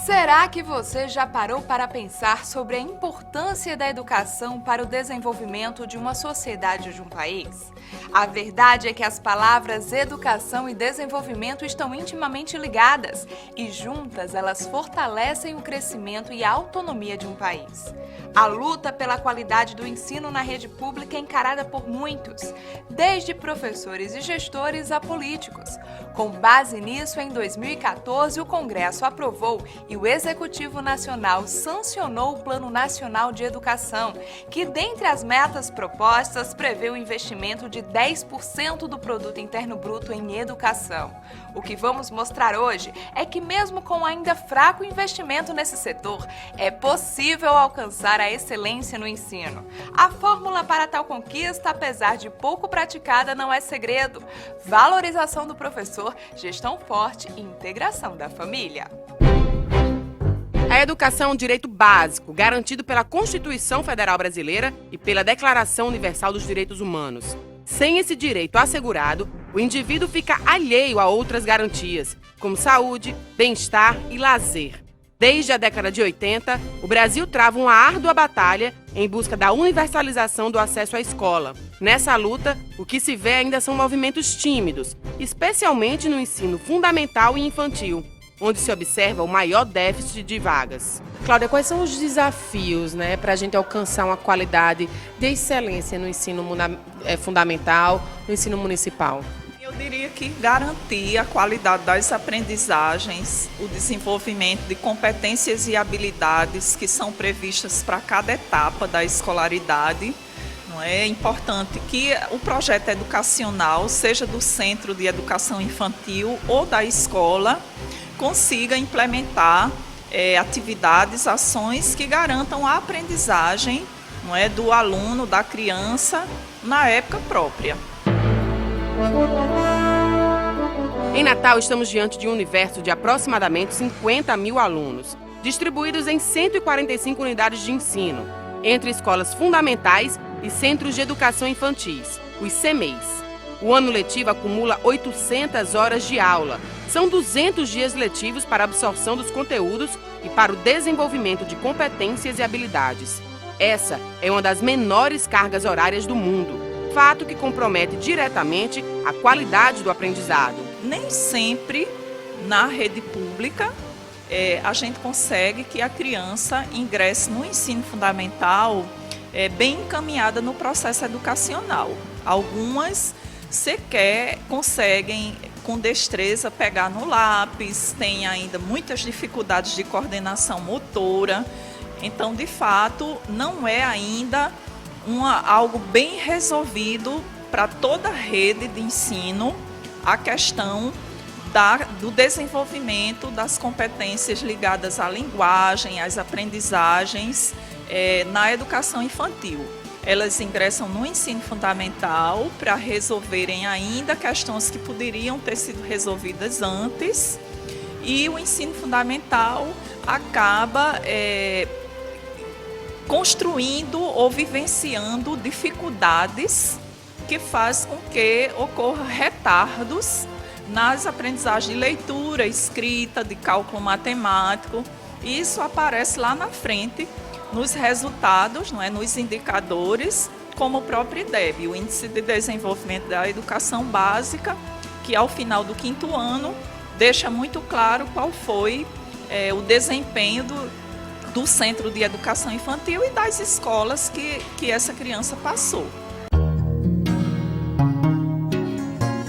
Será que você já parou para pensar sobre a importância da educação para o desenvolvimento de uma sociedade ou de um país? A verdade é que as palavras educação e desenvolvimento estão intimamente ligadas e juntas elas fortalecem o crescimento e a autonomia de um país. A luta pela qualidade do ensino na rede pública é encarada por muitos, desde professores e gestores a políticos. Com base nisso, em 2014, o Congresso aprovou e o Executivo Nacional sancionou o Plano Nacional de Educação, que, dentre as metas propostas, prevê o investimento de 10% do Produto Interno Bruto em educação. O que vamos mostrar hoje é que, mesmo com ainda fraco investimento nesse setor, é possível alcançar a excelência no ensino. A fórmula para tal conquista, apesar de pouco praticada, não é segredo: valorização do professor, gestão forte e integração da família. A educação é um direito básico, garantido pela Constituição Federal Brasileira e pela Declaração Universal dos Direitos Humanos. Sem esse direito assegurado, o indivíduo fica alheio a outras garantias, como saúde, bem-estar e lazer. Desde a década de 80, o Brasil trava uma árdua batalha em busca da universalização do acesso à escola. Nessa luta, o que se vê ainda são movimentos tímidos, especialmente no ensino fundamental e infantil, onde se observa o maior déficit de vagas. Cláudia, quais são os desafios, para a gente alcançar uma qualidade de excelência no ensino fundamental, no ensino municipal? Eu diria que garantir a qualidade das aprendizagens, o desenvolvimento de competências e habilidades que são previstas para cada etapa da escolaridade. É importante que o projeto educacional, seja do Centro de Educação Infantil ou da escola, consiga implementar atividades, ações que garantam a aprendizagem do aluno, da criança, na época própria. Em Natal, estamos diante de um universo de aproximadamente 50 mil alunos, distribuídos em 145 unidades de ensino, entre escolas fundamentais e centros de educação infantis, os CEMEIs. O ano letivo acumula 800 horas de aula. São 200 dias letivos para a absorção dos conteúdos e para o desenvolvimento de competências e habilidades. Essa é uma das menores cargas horárias do mundo, fato que compromete diretamente a qualidade do aprendizado. Nem sempre na rede pública a gente consegue que a criança ingresse no ensino fundamental bem encaminhada no processo educacional. Algumas sequer conseguem, com destreza, pegar no lápis, têm ainda muitas dificuldades de coordenação motora. Então, de fato, não é ainda algo bem resolvido para toda a rede de ensino a questão do desenvolvimento das competências ligadas à linguagem, às aprendizagens na educação infantil. Elas ingressam no ensino fundamental para resolverem ainda questões que poderiam ter sido resolvidas antes, e o ensino fundamental acaba construindo ou vivenciando dificuldades que faz com que ocorra retardos nas aprendizagens de leitura, escrita, de cálculo matemático. E isso aparece lá na frente nos resultados, nos indicadores, como o próprio IDEB, o Índice de Desenvolvimento da Educação Básica, que ao final do 5º ano deixa muito claro qual foi o desempenho do Centro de Educação Infantil e das escolas que essa criança passou.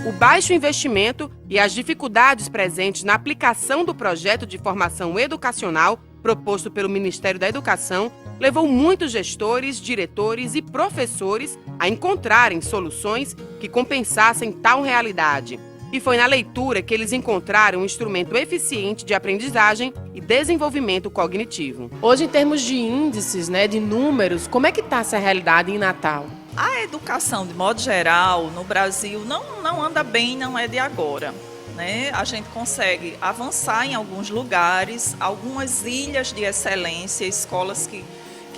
O baixo investimento e as dificuldades presentes na aplicação do projeto de formação educacional proposto pelo Ministério da Educação levou muitos gestores, diretores e professores a encontrarem soluções que compensassem tal realidade. E foi na leitura que eles encontraram um instrumento eficiente de aprendizagem e desenvolvimento cognitivo. Hoje, em termos de índices, de números, como é que está essa realidade em Natal? A educação, de modo geral, no Brasil, não anda bem, não é de agora. Né? A gente consegue avançar em alguns lugares, algumas ilhas de excelência, escolas que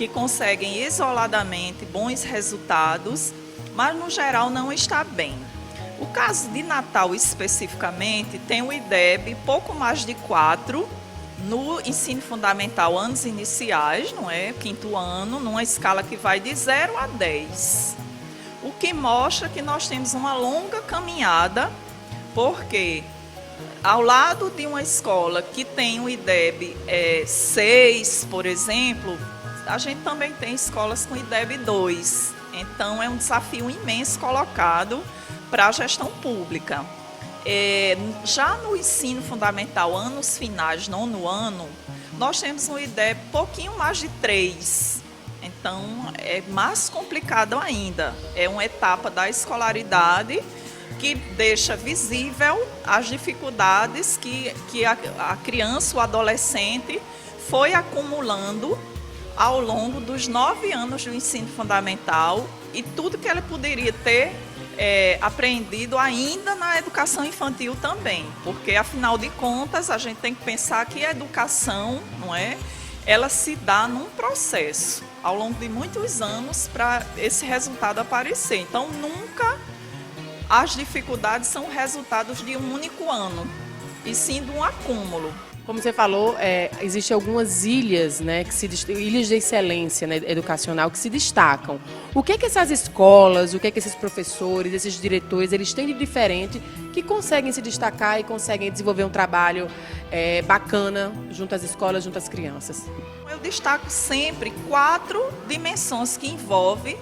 conseguem isoladamente bons resultados, mas no geral não está bem. O caso de Natal especificamente tem o IDEB pouco mais de 4 no ensino fundamental, anos iniciais, não é? 5º ano, numa escala que vai de 0 a 10. O que mostra que nós temos uma longa caminhada, porque ao lado de uma escola que tem o IDEB 6, por exemplo, a gente também tem escolas com IDEB 2. Então, é um desafio imenso colocado para a gestão pública. Já no ensino fundamental, anos finais, 9º ano, nós temos um IDEB pouquinho mais de 3. Então, é mais complicado ainda. É uma etapa da escolaridade que deixa visível as dificuldades que a criança, o adolescente, foi acumulando ao longo dos 9 anos do ensino fundamental e tudo que ele poderia ter aprendido ainda na educação infantil também, porque afinal de contas a gente tem que pensar que a educação, não é, ela se dá num processo ao longo de muitos anos para esse resultado aparecer. Então nunca as dificuldades são resultados de um único ano, e sim de um acúmulo. Como você falou, existem algumas ilhas, né, ilhas de excelência, né, educacional que se destacam. O que é que essas escolas, o que é que esses professores, esses diretores, eles têm de diferente que conseguem se destacar e conseguem desenvolver um trabalho bacana junto às escolas, junto às crianças? Eu destaco sempre 4 dimensões que envolvem,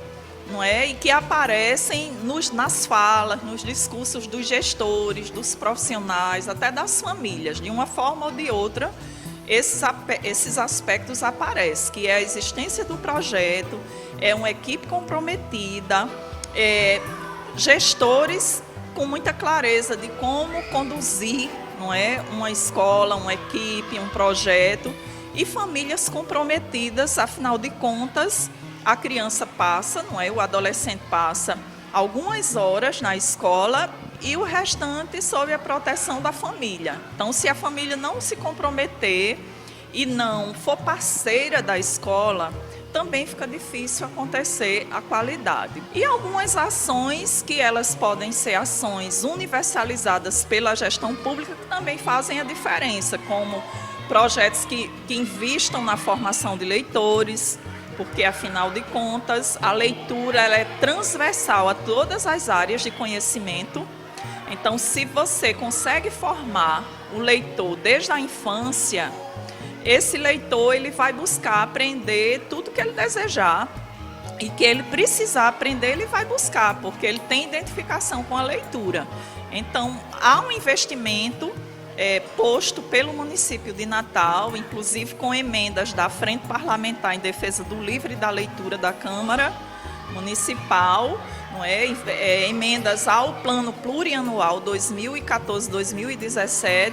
não é? E que aparecem nas falas, nos discursos dos gestores, dos profissionais, até das famílias. De uma forma ou de outra, esses aspectos aparecem, que é a existência do projeto, é uma equipe comprometida, gestores com muita clareza de como conduzir, não é? Uma escola, uma equipe, um projeto, e famílias comprometidas, afinal de contas, a criança passa, não é? O adolescente passa algumas horas na escola e o restante sob a proteção da família. Então, se a família não se comprometer e não for parceira da escola, também fica difícil acontecer a qualidade. E algumas ações que elas podem ser ações universalizadas pela gestão pública que também fazem a diferença, como projetos que invistam na formação de leitores, porque, afinal de contas, a leitura ela é transversal a todas as áreas de conhecimento. Então, se você consegue formar o leitor desde a infância, esse leitor ele vai buscar aprender tudo que ele desejar e que ele precisar aprender, ele vai buscar, porque ele tem identificação com a leitura. Então, há um investimento posto pelo município de Natal, inclusive com emendas da Frente Parlamentar em Defesa do Livro e da Leitura da Câmara Municipal, não é? Emendas ao Plano Plurianual 2014-2017,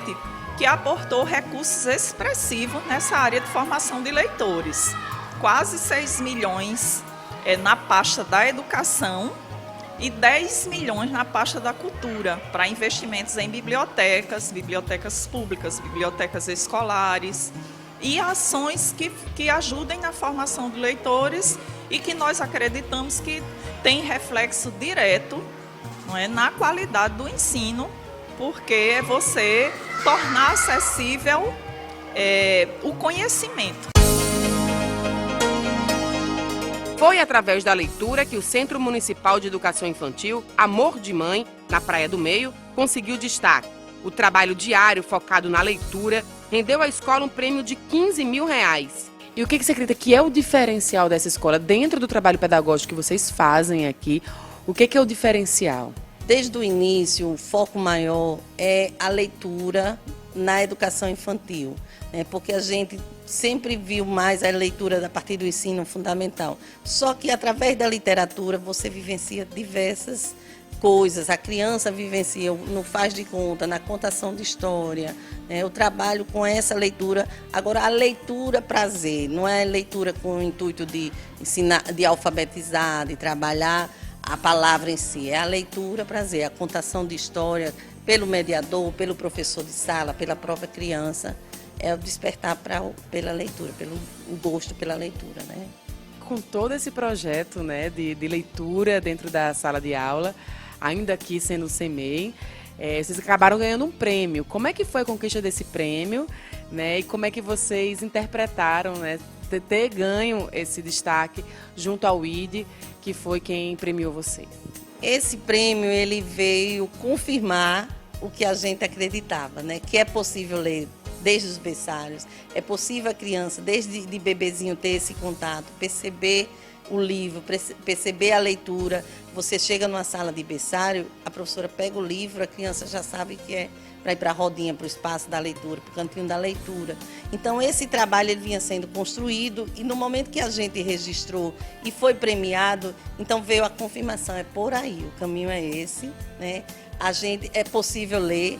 que aportou recursos expressivos nessa área de formação de leitores. Quase 6 milhões na pasta da educação e 10 milhões na pasta da cultura, para investimentos em bibliotecas públicas, bibliotecas escolares e ações que ajudem na formação de leitores e que nós acreditamos que tem reflexo direto, não é, na qualidade do ensino, porque é você tornar acessível o conhecimento. Foi através da leitura que o Centro Municipal de Educação Infantil, Amor de Mãe, na Praia do Meio, conseguiu destaque. O trabalho diário focado na leitura rendeu à escola um prêmio de R$15 mil. E o que você acredita que é o diferencial dessa escola? Dentro do trabalho pedagógico que vocês fazem aqui, o que é o diferencial? Desde o início, o foco maior é a leitura na educação infantil, né? Porque a gente sempre viu mais a leitura a partir do ensino fundamental. Só que através da literatura você vivencia diversas coisas, a criança vivencia no faz de conta, na contação de história, né? Eu trabalho com essa leitura. Agora, a leitura prazer, não é leitura com o intuito de ensinar, de alfabetizar, de trabalhar a palavra em si, é a leitura prazer, a contação de história pelo mediador, pelo professor de sala, pela própria criança, é o despertar pela leitura, pelo o gosto pela leitura, né? Com todo esse projeto, né, de leitura dentro da sala de aula, ainda aqui sendo o CEMEI, vocês acabaram ganhando um prêmio. Como é que foi a conquista desse prêmio, né, e como é que vocês interpretaram, né, ter ganho esse destaque junto ao ID, que foi quem premiou vocês? Esse prêmio ele veio confirmar o que a gente acreditava, né, que é possível ler desde os berçários, é possível a criança, desde de bebezinho, ter esse contato, perceber o livro, perceber a leitura. Você chega numa sala de berçário, a professora pega o livro, a criança já sabe que é para ir para a rodinha, para o espaço da leitura, para o cantinho da leitura. Então, esse trabalho ele vinha sendo construído e no momento que a gente registrou e foi premiado, então veio a confirmação, é por aí, o caminho é esse, né? É possível ler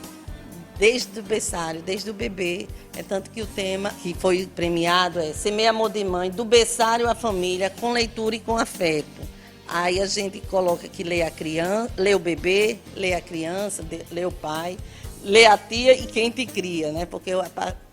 desde o berçário, desde o bebê, tanto que o tema que foi premiado é Semeia Amor de Mãe, do berçário à família, com leitura e com afeto. Aí a gente coloca que lê a criança, lê o bebê, lê a criança, lê o pai, lê a tia e quem te cria, né? Porque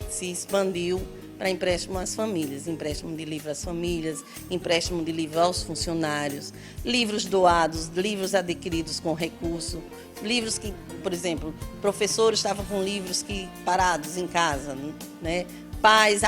se expandiu para empréstimo às famílias, empréstimo de livro às famílias, empréstimo de livro aos funcionários, livros doados, livros adquiridos com recurso, livros que, por exemplo, professores estavam com livros parados em casa, né? Pais,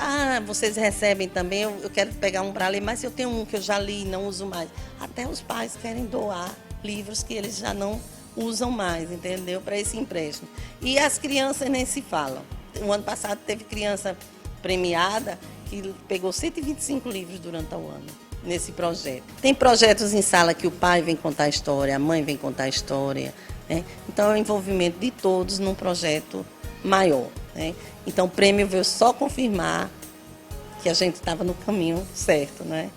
vocês recebem também, eu quero pegar um para ler, mas eu tenho um que eu já li e não uso mais. Até os pais querem doar livros que eles já não usam mais, entendeu? Para esse empréstimo. E as crianças nem se falam. O ano passado teve criança premiada que pegou 125 livros durante o ano nesse projeto. Tem projetos em sala que o pai vem contar a história, a mãe vem contar a história, né? Então é o envolvimento de todos num projeto maior, né? Então o prêmio veio só confirmar que a gente estava no caminho certo, né?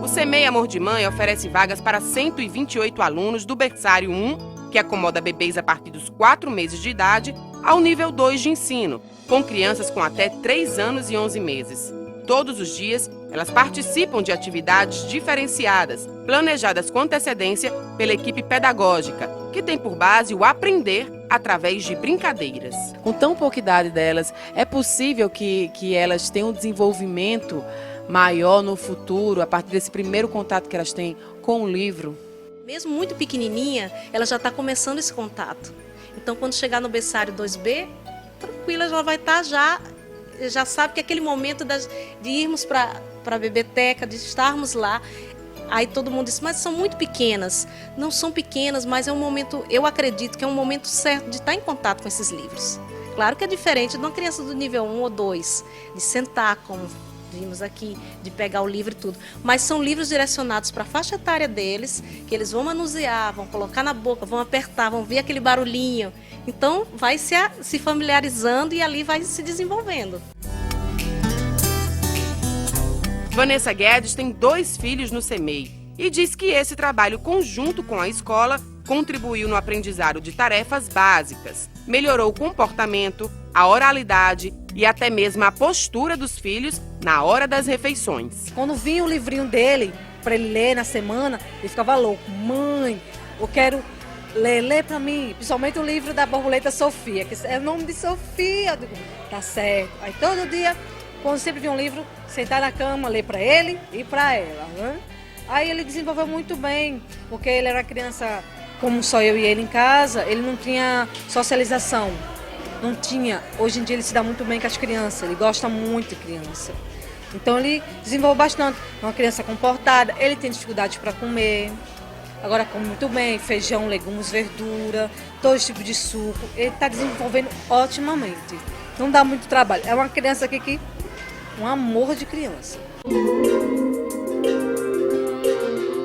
O CEMEI Amor de Mãe oferece vagas para 128 alunos do berçário 1, que acomoda bebês a partir dos 4 meses de idade, ao nível 2 de ensino, com crianças com até 3 anos e 11 meses. Todos os dias, elas participam de atividades diferenciadas, planejadas com antecedência pela equipe pedagógica, que tem por base o aprender através de brincadeiras. Com tão pouca idade delas, é possível que elas tenham um desenvolvimento maior no futuro, a partir desse primeiro contato que elas têm com o livro? Mesmo muito pequenininha, ela já está começando esse contato. Então, quando chegar no berçário 2B, tranquila, ela vai estar já sabe que é aquele momento de irmos para a biblioteca, de estarmos lá. Aí todo mundo diz, mas são muito pequenas. Não são pequenas, mas é um momento, eu acredito que é um momento certo de estar em contato com esses livros. Claro que é diferente de uma criança do nível 1 ou 2, de sentar, como vimos aqui, de pegar o livro e tudo. Mas são livros direcionados para a faixa etária deles, que eles vão manusear, vão colocar na boca, vão apertar, vão ver aquele barulhinho. Então, vai se familiarizando e ali vai se desenvolvendo. Vanessa Guedes tem 2 filhos no CEMEI e diz que esse trabalho conjunto com a escola contribuiu no aprendizado de tarefas básicas, melhorou o comportamento, a oralidade e até mesmo a postura dos filhos na hora das refeições. Quando vinha o livrinho dele, para ele ler na semana, ele ficava louco. Mãe, eu quero lê para mim, principalmente o livro da borboleta Sofia, que é o nome de Sofia. Eu digo, tá certo. Aí todo dia, quando sempre vinha um livro, sentar na cama, ler para ele e para ela. Né? Aí ele desenvolveu muito bem, porque ele era criança, como só eu e ele em casa, ele não tinha socialização. Não tinha. Hoje em dia ele se dá muito bem com as crianças, ele gosta muito de criança. Então ele desenvolveu bastante. É uma criança comportada, ele tem dificuldade para comer. Agora come muito bem, feijão, legumes, verdura, todo tipo de suco. Ele está desenvolvendo otimamente. Não dá muito trabalho. É uma criança aqui que um amor de criança.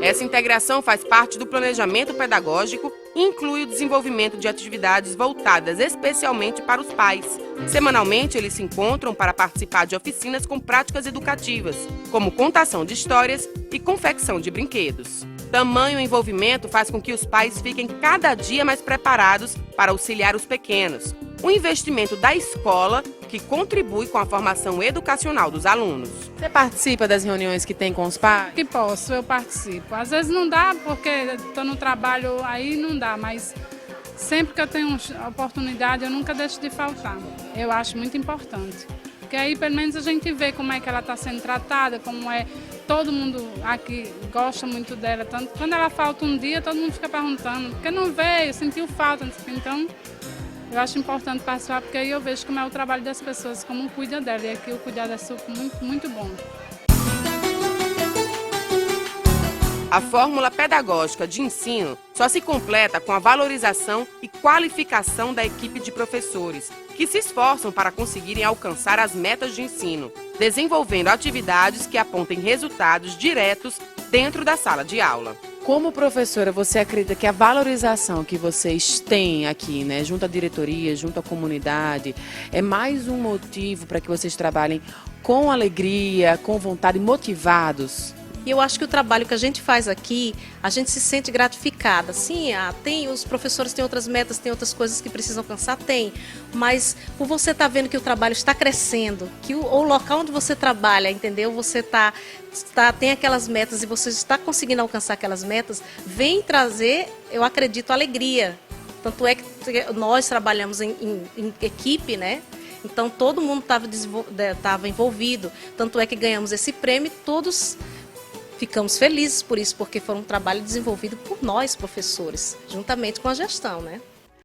Essa integração faz parte do planejamento pedagógico e inclui o desenvolvimento de atividades voltadas especialmente para os pais. Semanalmente, eles se encontram para participar de oficinas com práticas educativas, como contação de histórias e confecção de brinquedos. Tamanho envolvimento faz com que os pais fiquem cada dia mais preparados para auxiliar os pequenos. Um investimento da escola que contribui com a formação educacional dos alunos. Você participa das reuniões que tem com os pais? Que posso, eu participo. Às vezes não dá, porque estou no trabalho, aí não dá, mas sempre que eu tenho oportunidade, eu nunca deixo de faltar. Eu acho muito importante. Porque aí, pelo menos, a gente vê como é que ela está sendo tratada, como é. Todo mundo aqui gosta muito dela. Tanto quando ela falta um dia, todo mundo fica perguntando, por que não veio, sentiu falta, não sei o quê. Então, eu acho importante participar, porque aí eu vejo como é o trabalho das pessoas, como cuida dela. E aqui o cuidado é muito, muito bom. A fórmula pedagógica de ensino só se completa com a valorização e qualificação da equipe de professores, que se esforçam para conseguirem alcançar as metas de ensino, desenvolvendo atividades que apontem resultados diretos dentro da sala de aula. Como professora, você acredita que a valorização que vocês têm aqui, né, junto à diretoria, junto à comunidade, é mais um motivo para que vocês trabalhem com alegria, com vontade, motivados? E eu acho que o trabalho que a gente faz aqui, a gente se sente gratificada. Sim, os professores têm outras metas, têm outras coisas que precisam alcançar, tem. Mas por você estar vendo que o trabalho está crescendo, que o local onde você trabalha, entendeu? Você tem aquelas metas e você está conseguindo alcançar aquelas metas, vem trazer, eu acredito, alegria. Tanto é que nós trabalhamos em equipe, né? Então todo mundo estava envolvido. Tanto é que ganhamos esse prêmio e todos ficamos felizes por isso, porque foi um trabalho desenvolvido por nós, professores, juntamente com a gestão, né?